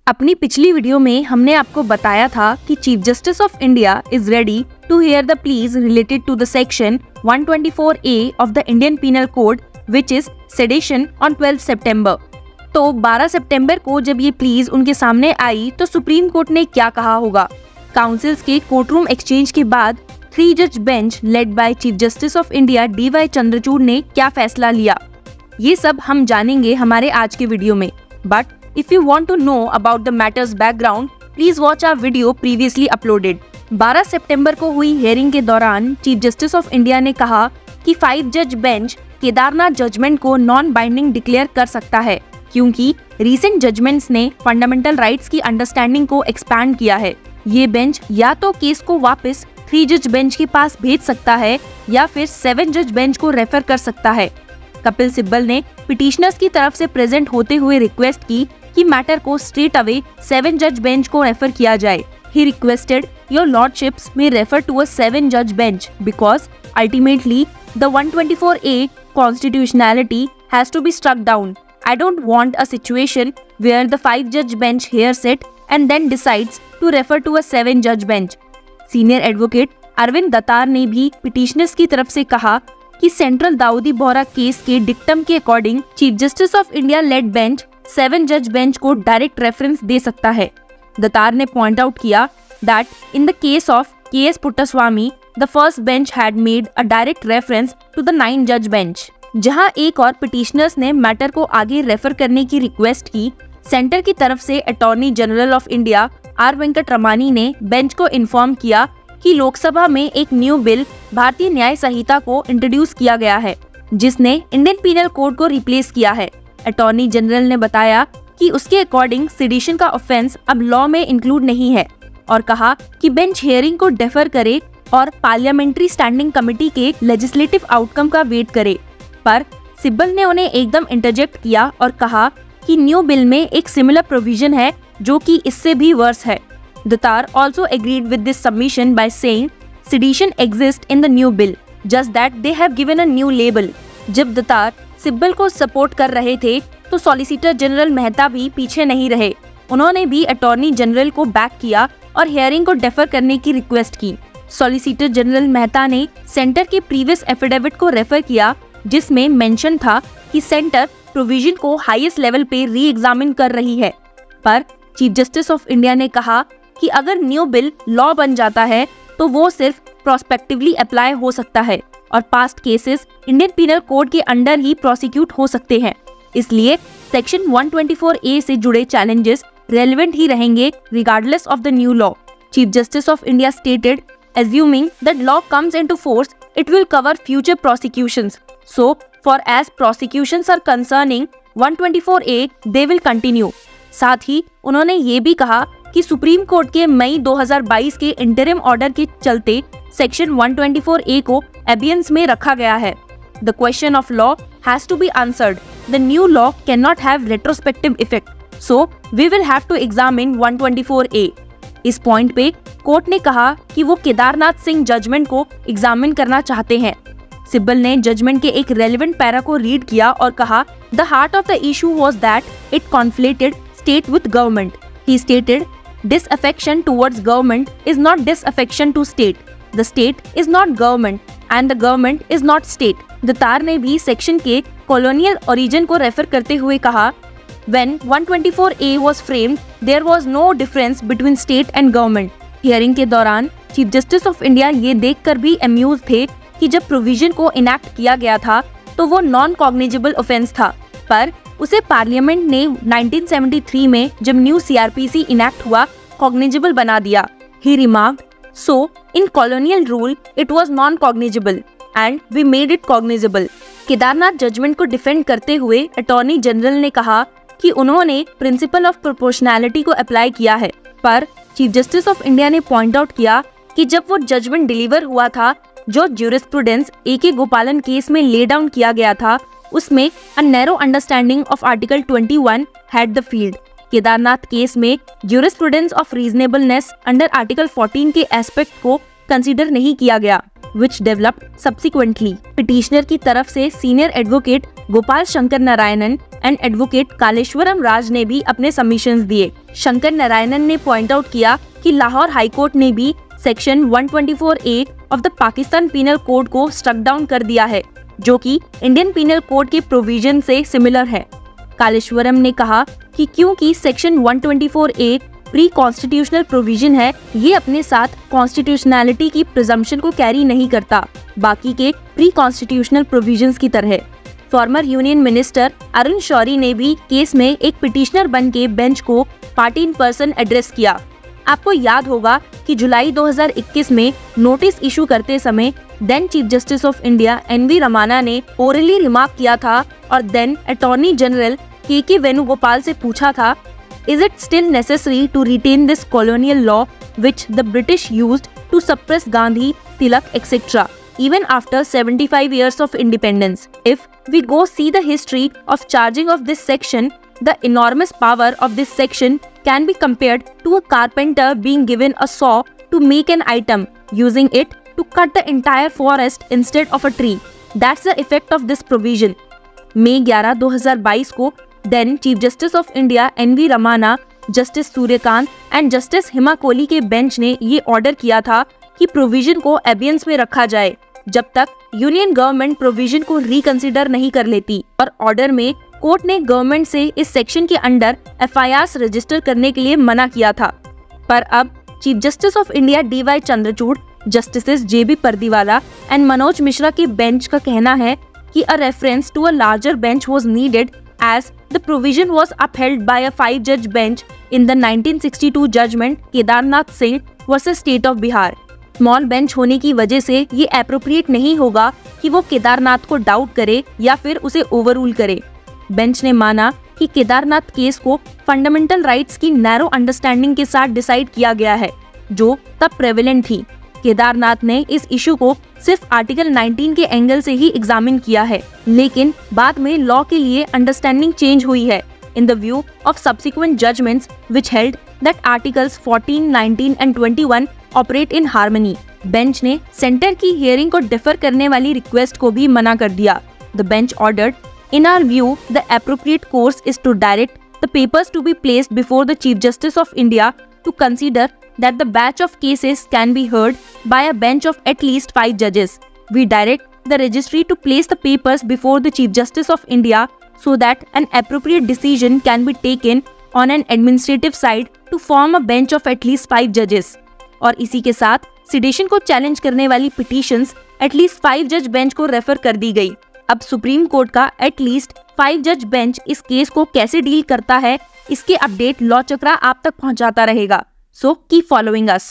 अपनी पिछली वीडियो में हमने आपको बताया था कि chief justice of India is ready to hear the pleas related to the section 124A of the Indian penal code which is sedition on 12 सितंबर। तो 12 सितंबर को जब ये प्लीज उनके सामने आई तो सुप्रीम कोर्ट ने क्या कहा होगा। काउंसिल्स के कोर्टरूम एक्सचेंज के बाद 3 जज bench led by chief justice of India DY Chandrachud ने क्या फैसला लिया, ये सब हम जानेंगे हमारे आज के वीडियो में। But if you want to know about the matter's background, please watch our video previously uploaded। 12 सितंबर को हुई हियरिंग के दौरान चीफ जस्टिस ऑफ इंडिया ने कहा कि 5 जज बेंच केदारनाथ जजमेंट को नॉन बाइंडिंग डिक्लेयर कर सकता है क्योंकि रीसेंट जजमेंट्स ने फंडामेंटल राइट्स की अंडरस्टैंडिंग को एक्सपैंड किया है। ये बेंच या तो केस को वापस 3 जज बेंच के पास भेज सकता है या फिर 7 जज बेंच को रेफर कर सकता है। कपिल सिब्बल ने पिटिशनर्स की तरफ से प्रेजेंट होते हुए रिक्वेस्ट की कि मैटर को स्ट्रेट अवे 7 जज बेंच को रेफर किया जाए। He requested your lordships may refer to a 7 judge bench because ultimately the 124A constitutionality has to be struck down. I don't want a situation where the 5 judge bench hears it and then decides to refer to a 7 judge bench. Senior advocate Arvind Datar ने भी petitioners की तरफ से कहा कि central Dawoodi Bohra case के dictum के according chief justice of India lead bench 7 जज बेंच को डायरेक्ट रेफरेंस दे सकता है। दतार ने पॉइंट आउट किया that in the case of KS Puttaswamy the first bench had made a direct reference to the 9 जज bench. जहां एक और पिटिशनर्स ने मैटर को आगे रेफर करने की रिक्वेस्ट की, सेंटर की तरफ से attorney general of India R Venkataramani ने बेंच को इन्फॉर्म किया कि लोकसभा में एक न्यू बिल भारतीय न्याय संहिता को इंट्रोड्यूस किया गया है जिसने इंडियन पीनल कोड को रिप्लेस किया है। अटॉर्नी जनरल ने बताया कि उसके अकॉर्डिंग सेडिशन का ऑफेंस अब लॉ में इंक्लूड नहीं है और कहा कि बेंच हियरिंग को डेफर करे और पार्लियामेंट्री स्टैंडिंग कमेटी के लेजिस्लेटिव आउटकम का वेट करे। पर सिब्बल ने उन्हें एकदम इंटरजेक्ट किया और कहा कि न्यू बिल में एक सिमिलर प्रोविजन है जो कि इससे भी वर्स है। Datar also agreed with this submission by saying sedition exists in the new bill, just that they have given a new label। जब दतार सिब्बल को सपोर्ट कर रहे थे तो सॉलिसिटर जनरल मेहता भी पीछे नहीं रहे। उन्होंने भी अटॉर्नी जनरल को बैक किया और हियरिंग को डेफर करने की रिक्वेस्ट की। सॉलिसिटर जनरल मेहता ने सेंटर के प्रीवियस एफिडेविट को रेफर किया जिसमें मेंशन था कि सेंटर प्रोविजन को हाईएस्ट लेवल पे री एग्जामिन कर रही है। पर चीफ जस्टिस ऑफ इंडिया ने कहा कि अगर न्यू बिल लॉ बन जाता है तो वो सिर्फ प्रोस्पेक्टिवली अप्लाई हो सकता है और past cases Indian penal code के अंडर ही प्रोसिक्यूट हो सकते हैं। इसलिए सेक्शन 124A से जुड़े चैलेंजेस रेलेवेंट ही रहेंगे regardless of the new law. Chief justice of India stated, assuming that law comes into force, it will cover future prosecutions. So, for as prosecutions are concerning 124A, they will continue. साथ ही उन्होंने ये भी कहा कि supreme court के मई 2022 के interim order के चलते सेक्शन 124A को एबियंस में रखा गया है। The question of law has to be answered. The new law cannot have retrospective effect. So we will have to examine 124A. इस पॉइंट पे कोर्ट ने कहा कि वो केदारनाथ सिंह जजमेंट को एग्जामिन करना चाहते हैं। सिब्बल ने जजमेंट के एक रेलेवेंट पैरा को रीड किया और कहा The heart of the issue was that it conflated state with government. He stated, disaffection towards government is not disaffection to state. The state is not government and the government is not state. Datar ने भी section के colonial origin को refer करते हुए कहा When 124A was framed, there was no difference between state and government. Hearing के दौरान chief justice of India ये देखकर भी अम्यूज थे कि जब प्रोविजन को इनैक्ट किया गया था तो वो नॉन कॉग्निजेबल ऑफेंस था, पर उसे पार्लियामेंट ने 1973 में जब न्यू CRPC इनैक्ट हुआ कॉग्निजेबल बना दिया। He remarked, so in colonial rule it was non-cognizable and we made it cognizable। Kedarnath judgment को डिफेंड करते हुए अटॉर्नी जनरल ने कहा कि उन्होंने प्रिंसिपल ऑफ प्रोपोर्शनैलिटी को अप्लाई किया है, पर चीफ जस्टिस ऑफ इंडिया ने पॉइंट आउट किया कि जब वो जजमेंट डिलीवर हुआ था जो ज्यूरिस्प्रूडेंस AK गोपालन केस में ले डाउन किया गया था उसमें a narrow understanding of article 21 had the field. Kedarnath case में jurisprudence of reasonableness under article 14 के एस्पेक्ट को कंसीडर नहीं किया गया which developed subsequently। पिटिशनर की तरफ से senior advocate Gopal Sankaranarayanan and advocate Kaleeswaram Raj ने भी अपने सबमिशंस दिए। शंकर नारायणन ने पॉइंट आउट किया कि लाहौर हाई कोर्ट ने भी section 124A of the Pakistan penal code को स्ट्रक डाउन कर दिया है, जो कि इंडियन पीनल कोड के प्रोविजन से सिमिलर है। कालेश्वरम ने कहा कि क्योंकि section 124A pre constitutional provision है, ये अपने साथ कॉन्स्टिट्यूशनैलिटी की प्रिजम्पशन को कैरी नहीं करता, बाकी के प्री कॉन्स्टिट्यूशनल प्रोविजंस की तरह। Former union minister Arun Shourie ने भी केस में एक पिटिशनर बन के बेंच को पार्टी इन पर्सन एड्रेस किया। आपको याद होगा कि जुलाई 2021 में नोटिस इशू करते समय then chief justice of India NV Ramana ने ओरली रिमार्क किया था और then attorney general KK Venugopal से पूछा था, Is it still necessary to retain this colonial law which the British used to suppress Gandhi, Tilak, etc. even after 75 years of independence? If we go see the history of charging of this section, the enormous power of this section can be compared to a carpenter being given a saw to make an item, using it to cut the entire forest instead of a tree. That's the effect of this provision. मई 11, 2022 को then chief justice of India NV Ramana, justice Suryakant and justice Hima Kohli के bench ने ये order किया था कि provision को एबियंस में रखा जाए जब तक यूनियन गवर्नमेंट प्रोविजन को रिकंसिडर नहीं कर लेती। और ऑर्डर में कोर्ट ने गवर्नमेंट से इस सेक्शन के अंडर FIRs रजिस्टर करने के लिए मना किया था। पर अब chief justice of India DY Chandrachud, justice JB Pardiwala and Manoj Mishra के बेंच का कहना है कि a reference to a larger bench was needed as the provision was upheld by a 5-judge bench in the 1962 judgment Kedarnath Singh versus state of Bihar. Small bench होने की वजह से ये एप्रोप्रिएट नहीं होगा कि वो केदारनाथ को डाउट करे या फिर उसे ओवररूल करे। बेंच ने माना कि केदारनाथ केस को फंडामेंटल राइट्स की नैरो अंडरस्टैंडिंग के साथ डिसाइड किया गया है, जो तब प्रेवेलेंट थी। केदारनाथ ने इस इशू को सिर्फ आर्टिकल 19 के एंगल से ही एग्जामिन किया है, लेकिन बाद में लॉ के लिए अंडरस्टैंडिंग चेंज हुई है in the view of subsequent judgments which held that articles 14, 19 and 21 operate in harmony. Bench ने सेंटर की हियरिंग को डिफर करने वाली रिक्वेस्ट को भी मना कर दिया। The bench ordered, in our view the appropriate course is to direct the papers to be placed before the chief justice of India to consider that the batch of cases can be heard by a bench of at least 5 judges. We direct the registry to place the papers before the Chief Justice of India so that an appropriate decision can be taken on an administrative side to form a bench of at least 5 judges. और इसी के साथ sedation को challenge करने वाली petitions at least 5 जज bench को refer कर दी गई। अब सुप्रीम कोर्ट का at least 5 जज बेंच इस केस को कैसे डील करता है, इसके अपडेट लॉ चक्रा आप तक पहुंचाता रहेगा। So keep following us.